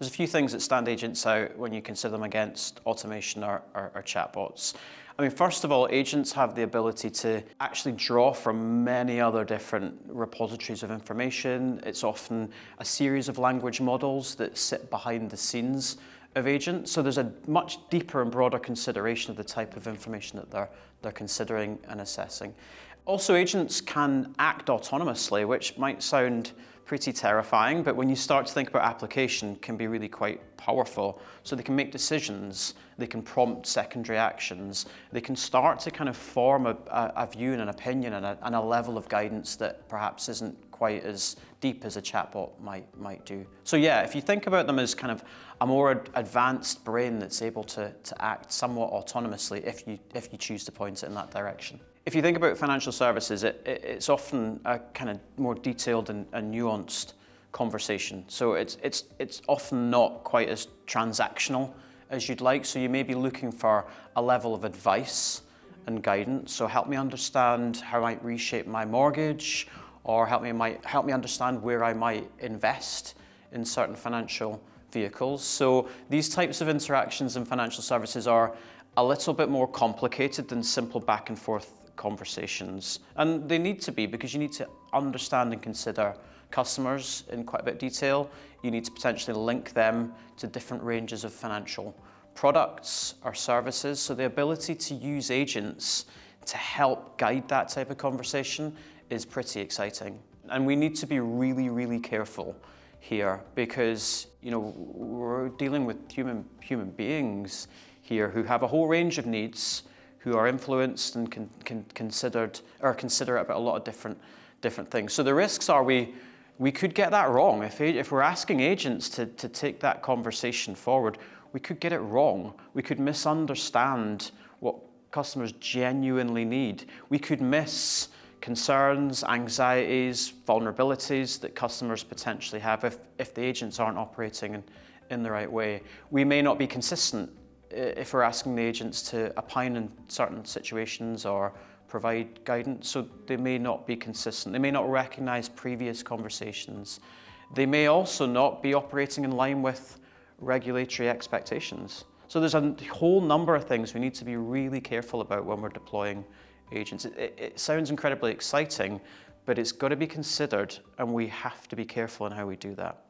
There's a few things that stand agents out when you consider them against automation or chatbots. I mean, first of all, agents have the ability to actually draw from many other different repositories of information. It's often a series of language models that sit behind the scenes of agents. So there's a much deeper and broader consideration of the type of information that they're considering and assessing. Also, agents can act autonomously, which might sound pretty terrifying, but when you start to think about application, can be really quite powerful. So they can make decisions, they can prompt secondary actions, they can start to kind of form a view and an opinion and a level of guidance that perhaps isn't quite as deep as a chatbot might do. So yeah, if you think about them as kind of a more advanced brain that's able to act somewhat autonomously if you choose to point it in that direction. If you think about financial services, it's often a kind of more detailed and nuanced conversation. So it's often not quite as transactional as you'd like. So you may be looking for a level of advice and guidance. So help me understand how I might reshape my mortgage, or help me understand where I might invest in certain financial vehicles. So these types of interactions in financial services are a little bit more complicated than simple back and forth conversations. And they need to be, because you need to understand and consider customers in quite a bit of detail. You need to potentially link them to different ranges of financial products or services. So the ability to use agents to help guide that type of conversation is pretty exciting. And we need to be really, really careful here, because we're dealing with human beings here who have a whole range of needs, who are influenced and considerate about a lot of different things. So the risks are we could get that wrong. If we're asking agents to take that conversation forward, we could get it wrong. We could misunderstand what customers genuinely need. We could miss concerns, anxieties, vulnerabilities that customers potentially have if the agents aren't operating in the right way. We may not be consistent if we're asking the agents to opine in certain situations or provide guidance, so they may not be consistent. They may not recognize previous conversations. They may also not be operating in line with regulatory expectations. So there's a whole number of things we need to be really careful about when we're deploying agents. It sounds incredibly exciting, but it's got to be considered, and we have to be careful in how we do that.